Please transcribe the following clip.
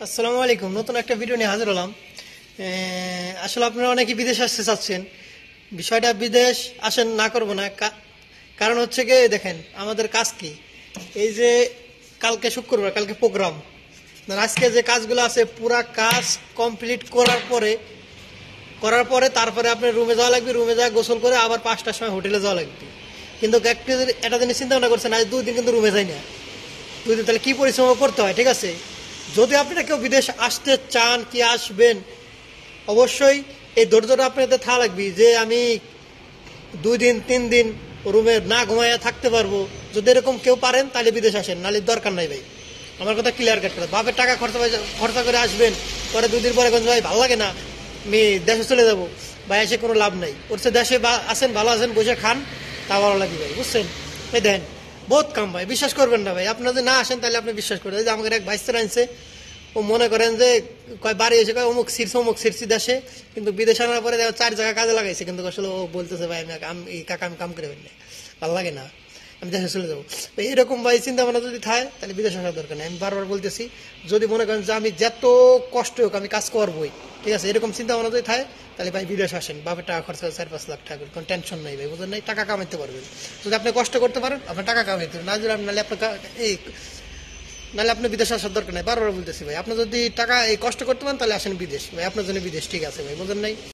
আসসালামু আলাইকুম। নতুন একটা ভিডিও নিয়ে হাজির হলাম। আসলে আপনারা অনেকেই বিদেশ আসতে চাচ্ছেন। বিষয়টা বিদেশ আসেন না করবো না, কারণ হচ্ছে গিয়ে দেখেন আমাদের কাজ কি। এই যে কালকে শুক্রবার, কালকে প্রোগ্রাম, আজকে যে কাজগুলো আছে পুরা কাজ কমপ্লিট করার পরে তারপরে আপনার রুমে যাওয়া লাগবে, রুমে যাওয়া গোসল করে আবার 5টার সময় হোটেলে যাওয়া লাগবে। কিন্তু একটা জিনিস চিন্তা ভাবনা করছেন, আজ 2 দিন কিন্তু রুমে যাই না। 2 দিন তাহলে কি পরিশ্রম করতে হয়, ঠিক আছে? যদি আপনারা কেউ বিদেশ আসতে চান কি আসবেন, অবশ্যই এই ধৈর্যটা আপনাদের থাকা লাগবে যে আমি 2 দিন 3 দিন রুমে না ঘুমাইয়া থাকতে পারবো। যদি এরকম কেউ পারেন তাহলে বিদেশ আসেন, নাহলে দরকার নাই ভাই। আমার কথা ক্লিয়ার কাট করে, বাপের টাকা খরচা করে আসবেন, পরে 2 দিন পরে ভাই ভালো লাগে না, আমি দেশে চলে যাবো, ভাই এসে কোনো লাভ নাই। ওর সে দেশে আসেন, ভালো আছেন, বসে খান, তা ভালো লাগবে ভাই, বুঝছেন? এই দেন বহুত কাম ভাই, বিশ্বাস করবেন না ভাই। আপনার যদি না আসেন তাহলে আপনি বিশ্বাস করবেন। যে আমাদের এক ভাইস্তার আনছে, ও মনে করেন যে কয় বাড়ি এসে কয় অমুক সিরছি দেশে, কিন্তু বিদেশে আনার পরে 4 জায়গায় কাজে লাগাইছে, কিন্তু আসলে ও বলতেছে ভাই এই কাকা আমি কাম করে না, ভালো লাগে না, আমি দেশে চলে যাবো। এইরকম ভাই চিন্তা ভাবনা যদি থাকে তাহলে বিদেশে আসার দরকার নেই। আমি বারবার বলতেছি, যদি মনে করেন যে আমি যত কষ্ট হোক আমি কাজ করবোই, ঠিক আছে, এরকম চিন্তা ভাবনা যদি থাকে তাহলে ভাই বিদেশ আসেন। বাপের টাকা খরচা 4-5 লাখ টাকা, কোনো টেনশন নাই ভাই, বুঝলেন? নাই, টাকা কামাইতে পারবেন। যদি আপনি কষ্ট করতে পারেন আপনার টাকা কামাইতে পারবেন, না যদি নাহলে আপনার নাহলে আপনি বিদেশে আসার দরকার নাই। বারবার বলতেছি ভাই, আপনি যদি টাকা এই কষ্ট করতে পারেন তাহলে আসেন বিদেশ ভাই, আপনার জন্য বিদেশ ঠিক আছে ভাই, বুঝলেন? নাই।